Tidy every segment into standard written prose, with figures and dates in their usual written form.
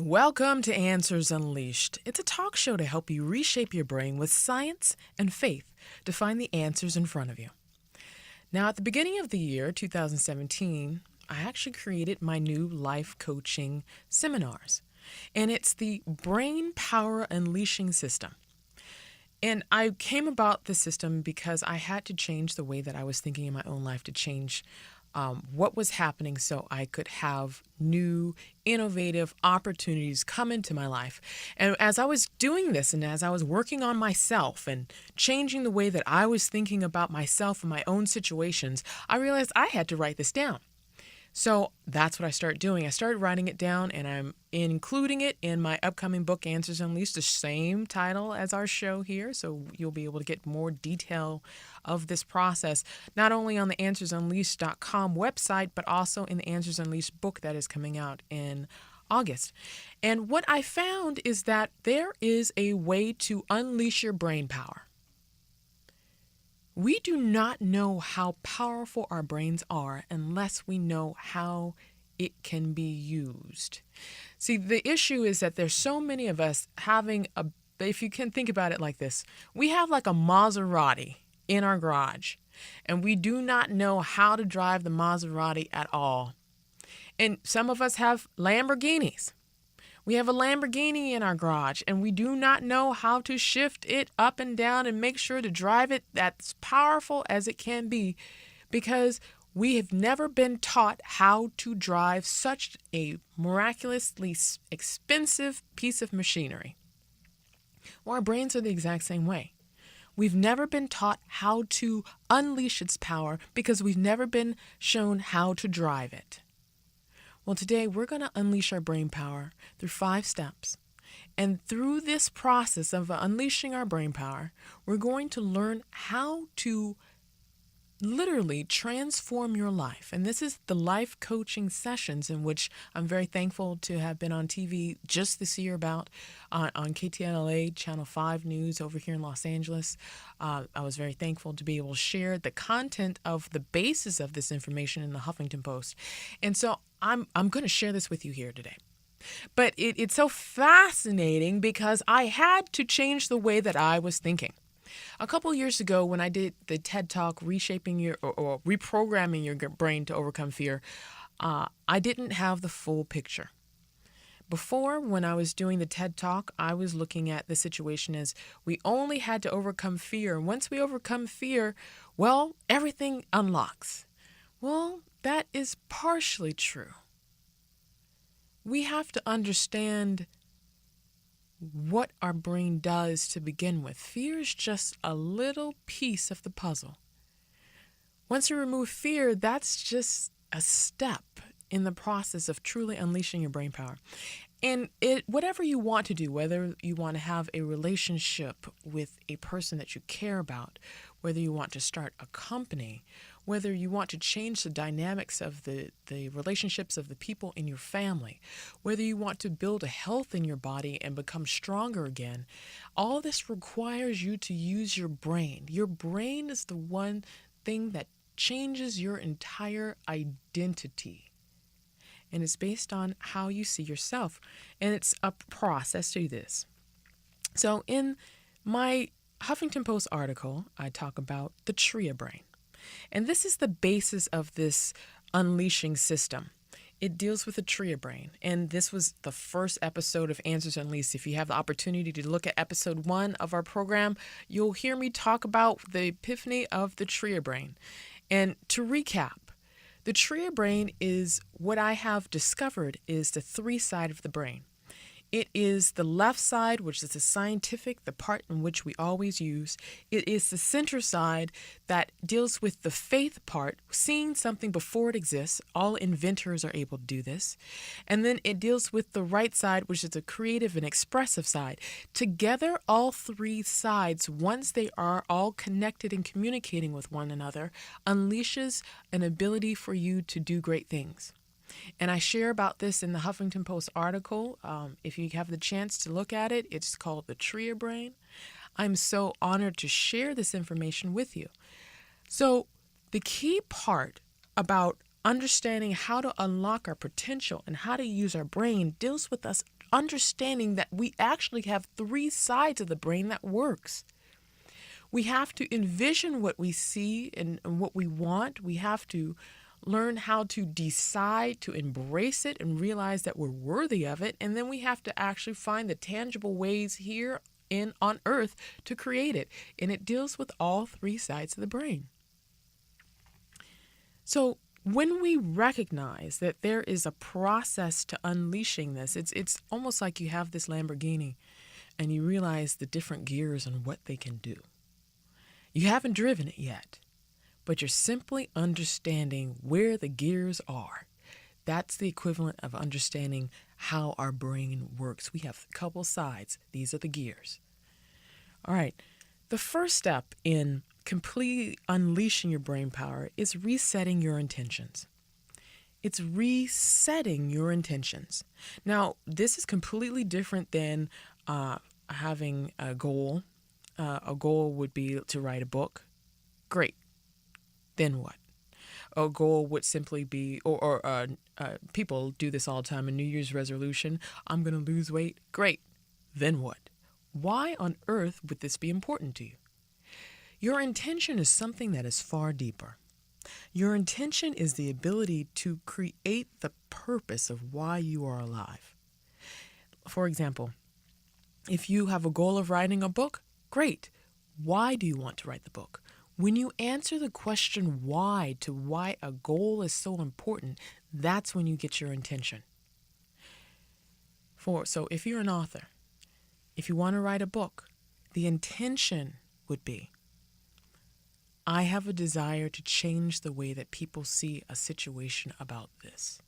Welcome to Answers Unleashed. It's a talk show to help you reshape your brain with science and faith to find the answers in front of you. Now, at the beginning of the year, 2017, I actually created my new life coaching seminars, and it's the Brainpower Unleashing System. And I came about this system because I had to change the way that I was thinking in my own life to change what was happening so I could have new, innovative opportunities come into my life. And as I was doing this and as I was working on myself and changing the way that I was thinking about myself and my own situations, I realized I had to write this down. So that's what I started doing. I started writing it down, and I'm including it in my upcoming book, Answers Unleashed, the same title as our show here. So you'll be able to get more detail of this process, not only on the AnswersUnleashed.com website, but also in the Answers Unleashed book that is coming out in August. And what I found is that there is a way to unleash your brain power. We do not know how powerful our brains are unless we know how it can be used. See, the issue is that there's so many of us if you can think about it like this, we have like a Maserati in our garage, and we do not know how to drive the Maserati at all. And some of us have Lamborghinis. We have a Lamborghini in our garage, and we do not know how to shift it up and down and make sure to drive it as powerful as it can be, because we have never been taught how to drive such a miraculously expensive piece of machinery. Well, our brains are the exact same way. We've never been taught how to unleash its power because we've never been shown how to drive it. Well, today we're going to unleash our brain power through 5 steps. And through this process of unleashing our brain power, we're going to learn how to literally transform your life. And this is the life coaching sessions in which I'm very thankful to have been on TV just this year on KTLA Channel 5 News over here in Los Angeles. I was very thankful to be able to share the content of the basis of this information in the Huffington Post. And so I'm going to share this with you here today. But it's so fascinating because I had to change the way that I was thinking. A couple years ago, when I did the TED Talk, reshaping your or reprogramming your brain to overcome fear, I didn't have the full picture. Before, when I was doing the TED Talk, I was looking at the situation as we only had to overcome fear. And once we overcome fear, well, everything unlocks. Well, that is partially true. We have to understand what our brain does to begin with. Fear is just a little piece of the puzzle. Once you remove fear, that's just a step in the process of truly unleashing your brain power. And whatever you want to do, whether you want to have a relationship with a person that you care about, whether you want to start a company, whether you want to change the dynamics of the relationships of the people in your family, whether you want to build a health in your body and become stronger again, all this requires you to use your brain. Your brain is the one thing that changes your entire identity. And it's based on how you see yourself. And it's a process to do this. So in my Huffington Post article, I talk about the Tria brain. And this is the basis of this unleashing system. It deals with the Tria brain. And this was the first episode of Answers Unleashed. If you have the opportunity to look at episode 1 of our program, you'll hear me talk about the epiphany of the Tria brain. And to recap, the Tria brain is what I have discovered is the 3 side of the brain. It is the left side, which is the scientific, the part in which we always use. It is the center side that deals with the faith part, seeing something before it exists. All inventors are able to do this. And then it deals with the right side, which is the creative and expressive side. Together, all 3 sides, once they are all connected and communicating with one another, unleashes an ability for you to do great things. And I share about this in the Huffington Post article. If you have the chance to look at it, it's called the Tria brain. I'm so honored to share this information with you. So the key part about understanding how to unlock our potential and how to use our brain deals with us understanding that we actually have three sides of the brain that works. We have to envision what we see and what we want. We have to learn how to decide to embrace it and realize that we're worthy of it. And then we have to actually find the tangible ways here on earth to create it. And it deals with all three sides of the brain. So when we recognize that there is a process to unleashing this, it's almost like you have this Lamborghini and you realize the different gears and what they can do. You haven't driven it yet, but you're simply understanding where the gears are. That's the equivalent of understanding how our brain works. We have a couple sides. These are the gears. All right. The first step in completely unleashing your brain power is resetting your intentions. It's resetting your intentions. Now, this is completely different than having a goal. A goal would be to write a book. Great. Then what? A goal would simply be, or people do this all the time, a New Year's resolution. I'm going to lose weight. Great. Then what? Why on earth would this be important to you? Your intention is something that is far deeper. Your intention is the ability to create the purpose of why you are alive. For example, if you have a goal of writing a book, great. Why do you want to write the book? When you answer the question why to why a goal is so important, that's when you get your intention. So if you're an author, if you want to write a book, the intention would be, I have a desire to change the way that people see a situation about this.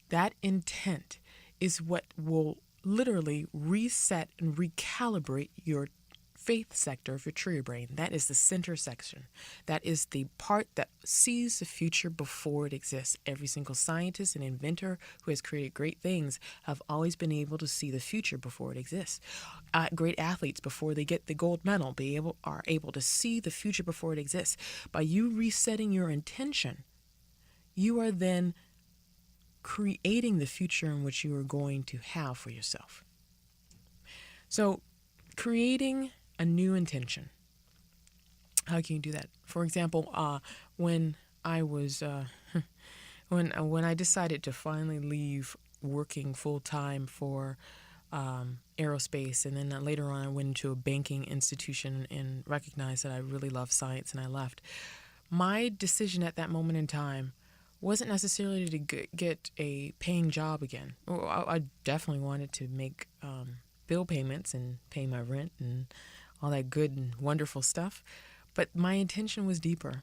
That intent is what will literally reset and recalibrate your faith sector of your tree brain. That is the center section. That is the part that sees the future before it exists. Every single scientist and inventor who has created great things have always been able to see the future before it exists. Great athletes, before they get the gold medal, are able to see the future before it exists. By you resetting your intention, you are then creating the future in which you are going to have for yourself. So, creating a new intention. How can you do that? For example, when I was when I decided to finally leave working full time for aerospace, and then later on I went into a banking institution and recognized that I really love science, and I left. My decision at that moment in time wasn't necessarily to get a paying job again. I definitely wanted to make bill payments and pay my rent and all that good and wonderful stuff. But my intention was deeper.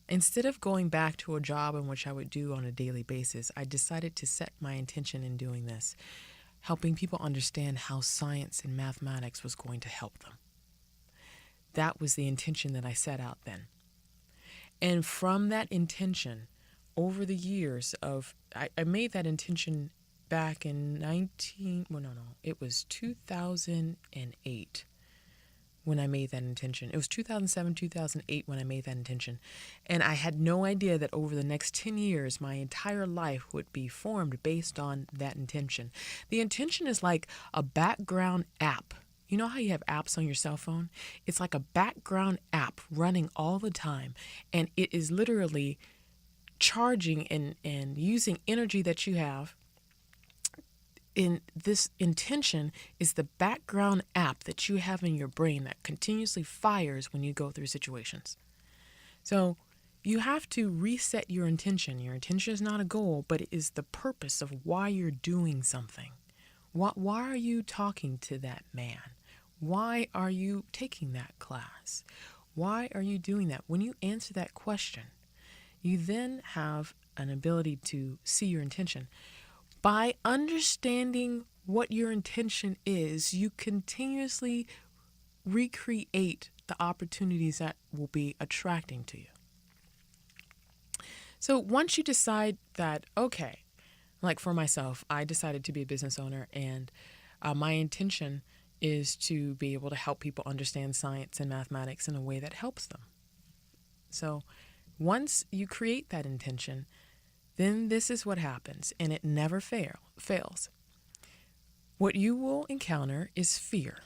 Instead of going back to a job in which I would do on a daily basis, I decided to set my intention in doing this, helping people understand how science and mathematics was going to help them. That was the intention that I set out then. And from that intention, over the years I made that intention back in it was 2008 when I made that intention. It was 2007, 2008 when I made that intention. And I had no idea that over the next 10 years, my entire life would be formed based on that intention. The intention is like a background app. You know how you have apps on your cell phone? It's like a background app running all the time. And it is literally charging and using energy that you have. In this intention is the background app that you have in your brain that continuously fires when you go through situations. So you have to reset your intention. Your intention is not a goal, but it is the purpose of why you're doing something. Why are you talking to that man? Why are you taking that class? Why are you doing that? When you answer that question, you then have an ability to see your intention. By understanding what your intention is, you continuously recreate the opportunities that will be attracting to you. So once you decide that, okay, like for myself, I decided to be a business owner, and my intention is to be able to help people understand science and mathematics in a way that helps them. So once you create that intention, then this is what happens, and it never fails. what you will encounter is fear.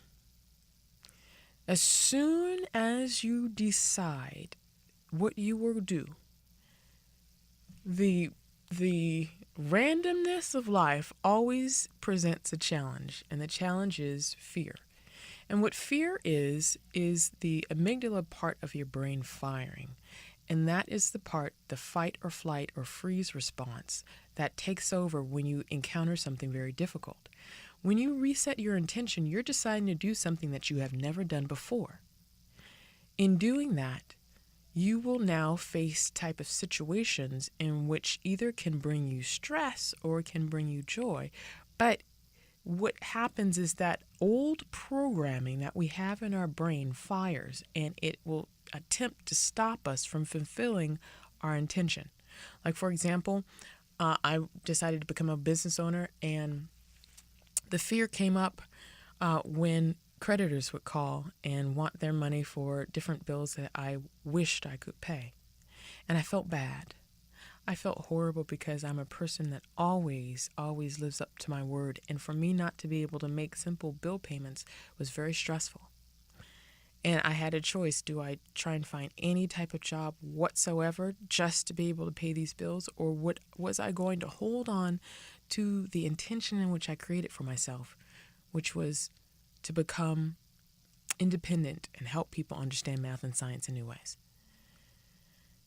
As soon as you decide what you will do, the randomness of life always presents a challenge, and the challenge is fear. And what fear is the amygdala part of your brain firing. And that is the part, the fight or flight or freeze response, that takes over when you encounter something very difficult. When you reset your intention, you're deciding to do something that you have never done before. In doing that, you will now face type of situations in which either can bring you stress or can bring you joy. But what happens is that old programming that we have in our brain fires, and it will attempt to stop us from fulfilling our intention. Like, for example, I decided to become a business owner, and the fear came up when creditors would call and want their money for different bills that I wished I could pay. And I felt bad. I felt horrible because I'm a person that always lives up to my word. And for me not to be able to make simple bill payments was very stressful. And I had a choice. Do I try and find any type of job whatsoever just to be able to pay these bills? Or what was I going to hold on to the intention in which I created for myself, which was to become independent and help people understand math and science in new ways?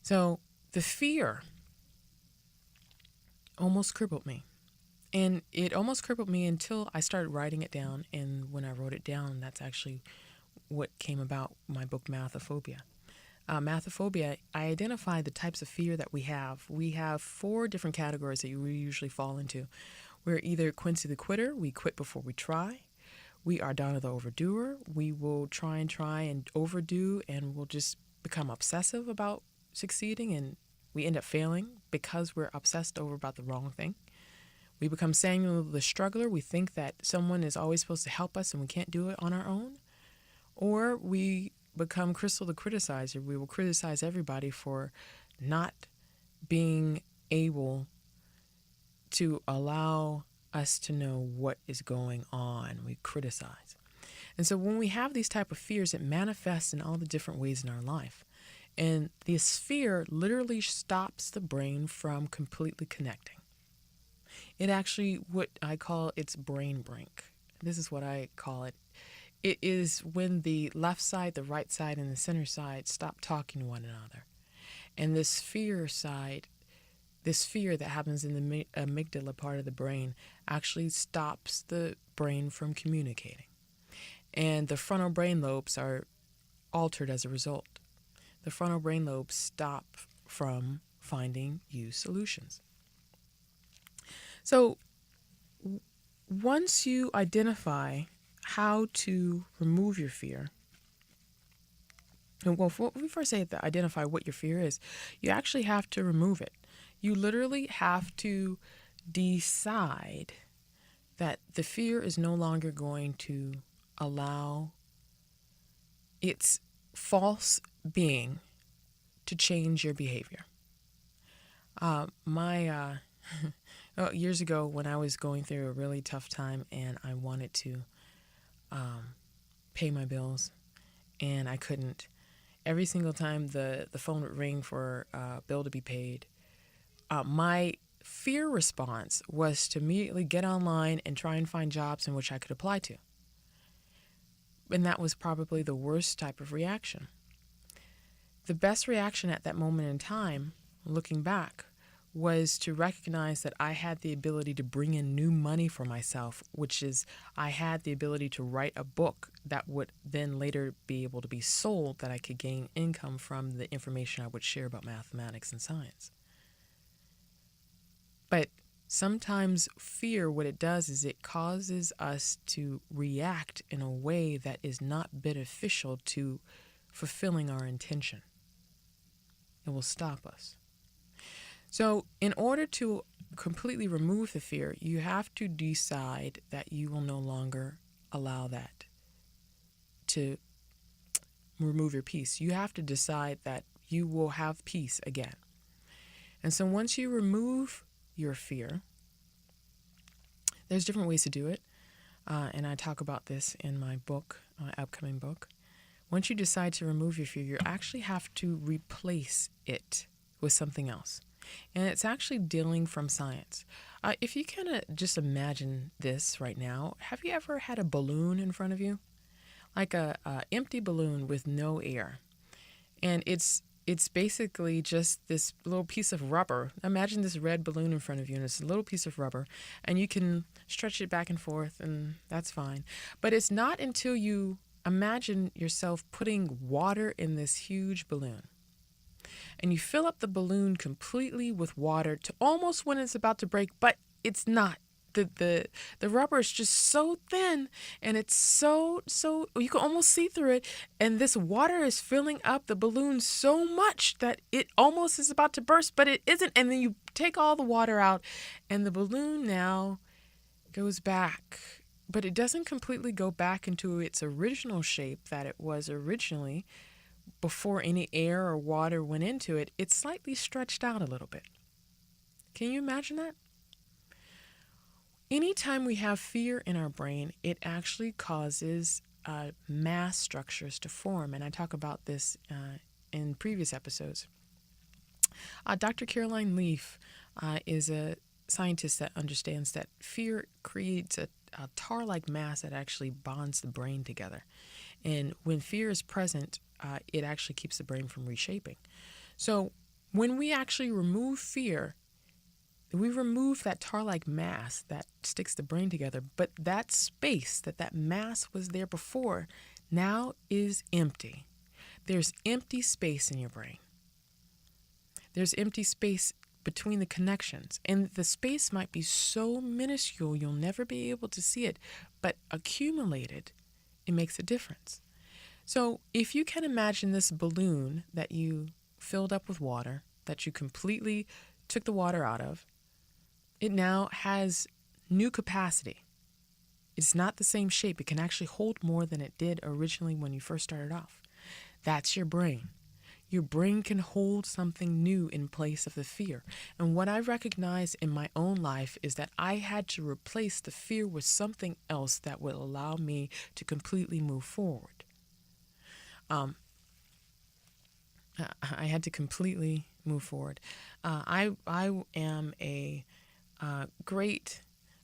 So the fear almost crippled me. And it almost crippled me until I started writing it down. And when I wrote it down, that's actually what came about my book, Mathophobia. Mathophobia, I identified the types of fear that we have. We have 4 different categories that we usually fall into. We're either Quincy the quitter, we quit before we try. We are Donna the overdoer. We will try and overdo, and we'll just become obsessive about succeeding, and we end up failing because we're obsessed over about the wrong thing. We become Samuel the struggler. We think that someone is always supposed to help us and we can't do it on our own. Or we become Crystal the criticizer. We will criticize everybody for not being able to allow us to know what is going on. We criticize. And so when we have these type of fears, it manifests in all the different ways in our life. And this fear literally stops the brain from completely connecting. It actually, what I call its brain brink. This is what I call it. It is when the left side, the right side, and the center side stop talking to one another. And this fear side, this fear that happens in the amygdala part of the brain, actually stops the brain from communicating. And the frontal brain lobes are altered as a result. The frontal brain lobes stop from finding you solutions. So once you identify how to remove your fear, and well, we first say to identify what your fear is, you actually have to remove it. You literally have to decide that the fear is no longer going to allow its false being to change your behavior. Years ago when I was going through a really tough time and I wanted to pay my bills and I couldn't, every single time the phone would ring for a bill to be paid, my fear response was to immediately get online and try and find jobs in which I could apply to. And that was probably the worst type of reaction. The best reaction at that moment in time, looking back, was to recognize that I had the ability to bring in new money for myself, which is I had the ability to write a book that would then later be able to be sold, that I could gain income from the information I would share about mathematics and science. But sometimes fear, what it does is it causes us to react in a way that is not beneficial to fulfilling our intention. It will stop us. So in order to completely remove the fear, you have to decide that you will no longer allow that to remove your peace. You have to decide that you will have peace again. And so once you remove your fear, there's different ways to do it. and I talk about this in my book, my upcoming book. Once you decide to remove your fear, you actually have to replace it with something else. And it's actually dealing from science. If you kind of just imagine this right now, have you ever had a balloon in front of you? Like a empty balloon with no air. And it's basically just this little piece of rubber. Imagine this red balloon in front of you, and it's a little piece of rubber, and you can stretch it back and forth, and that's fine. But it's not until you imagine yourself putting water in this huge balloon, and you fill up the balloon completely with water to almost when it's about to break, but it's not. The rubber is just so thin, and it's so you can almost see through it, and this water is filling up the balloon so much that it almost is about to burst, but it isn't. And then you take all the water out, and the balloon now goes back, but it doesn't completely go back into its original shape that it was originally before any air or water went into it. It's slightly stretched out a little bit. Can you imagine that? Anytime we have fear in our brain, it actually causes mass structures to form. And I talk about this in previous episodes. Dr. Caroline Leaf is a scientist that understands that fear creates a tar-like mass that actually bonds the brain together. And when fear is present, it actually keeps the brain from reshaping. So when we actually remove fear, we remove that tar-like mass that sticks the brain together, but that space, that mass was there before, now is empty. There's empty space in your brain. There's empty space between the connections, and the space might be so minuscule you'll never be able to see it, but accumulated, it makes a difference. So if you can imagine this balloon that you filled up with water, that you completely took the water out of, it now has new capacity. It's not the same shape. It can actually hold more than it did originally when you first started off. That's your brain. Your brain can hold something new in place of the fear. And what I recognize in my own life is that I had to replace the fear with something else that would allow me to completely move forward. I had to completely move forward. I am a great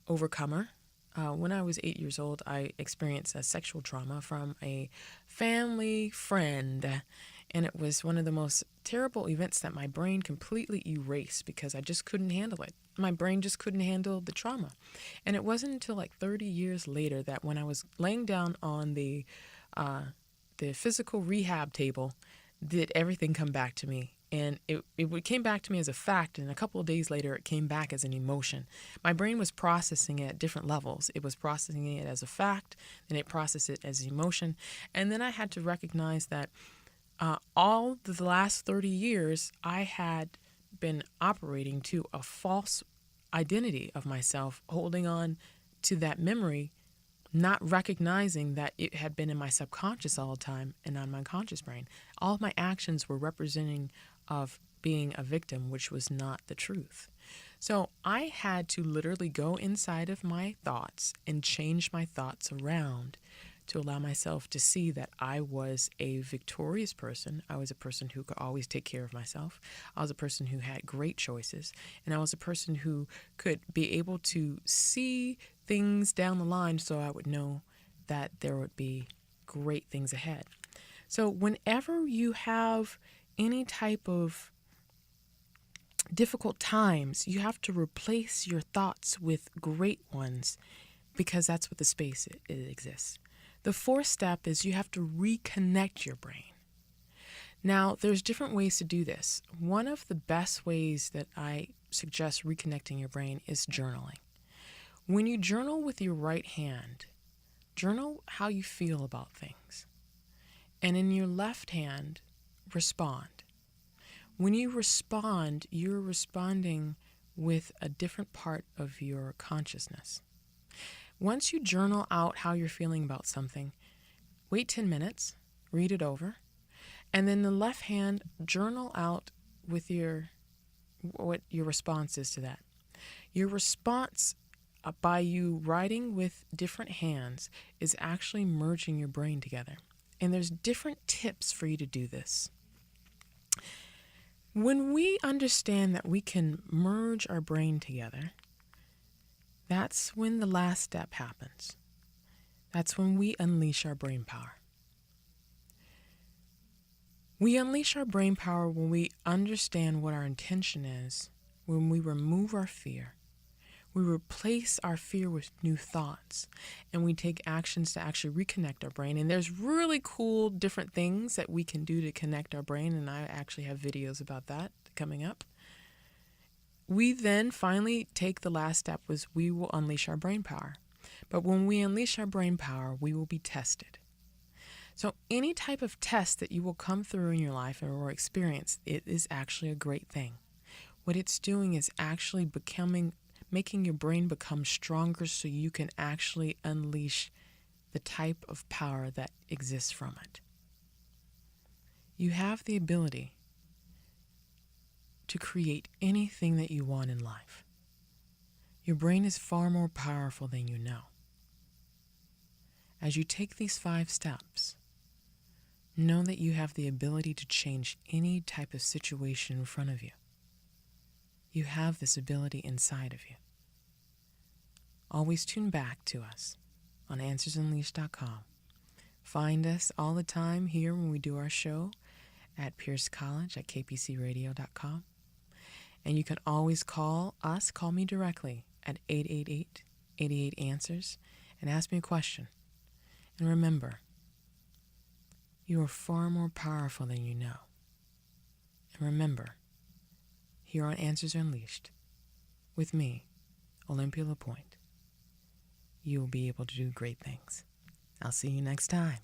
overcomer. When I was 8 years old, I experienced a sexual trauma from a family friend, and it was one of the most terrible events that my brain completely erased because I just couldn't handle it. My brain just couldn't handle the trauma. And it wasn't until like 30 years later that when I was laying down on the physical rehab table, did everything come back to me. And it came back to me as a fact, and a couple of days later, it came back as an emotion. My brain was processing it at different levels. It was processing it as a fact, then it processed it as emotion. And then I had to recognize that all the last 30 years, I had been operating to a false identity of myself, holding on to that memory, not recognizing that it had been in my subconscious all the time and not my conscious brain. All of my actions were representing of being a victim, which was not the truth. So I had to literally go inside of my thoughts and change my thoughts around to allow myself to see that I was a victorious person. I was a person who could always take care of myself. I was a person who had great choices. And I was a person who could be able to see things down the line so I would know that there would be great things ahead. So whenever you have any type of difficult times, you have to replace your thoughts with great ones because that's what the space it exists. The fourth step is you have to reconnect your brain. Now, there's different ways to do this. One of the best ways that I suggest reconnecting your brain is journaling. When you journal with your right hand, journal how you feel about things. And in your left hand, respond. When you respond, you're responding with a different part of your consciousness. Once you journal out how you're feeling about something, wait 10 minutes, read it over, and then the left hand, journal out with what your response is to that. Your response by you writing with different hands is actually merging your brain together. And there's different tips for you to do this. When we understand that we can merge our brain together, that's when the last step happens. That's when we unleash our brain power. We unleash our brain power when we understand what our intention is, when we remove our fear. We replace our fear with new thoughts, and we take actions to actually reconnect our brain. And there's really cool different things that we can do to connect our brain, and I actually have videos about that coming up. We then finally take the last step, was we will unleash our brain power. But when we unleash our brain power, we will be tested. So any type of test that you will come through in your life or experience, it is actually a great thing. What it's doing is actually making your brain become stronger so you can actually unleash the type of power that exists from it. You have the ability to create anything that you want in life. Your brain is far more powerful than you know. As you take these 5 steps, know that you have the ability to change any type of situation in front of you. You have this ability inside of you. Always tune back to us on AnswersUnleashed.com. Find us all the time here when we do our show at Pierce College at kpcradio.com. And you can always call me directly at 888-88-ANSWERS and ask me a question. And remember, you are far more powerful than you know. And remember, here on Answers Unleashed, with me, Olympia LePoint, you will be able to do great things. I'll see you next time.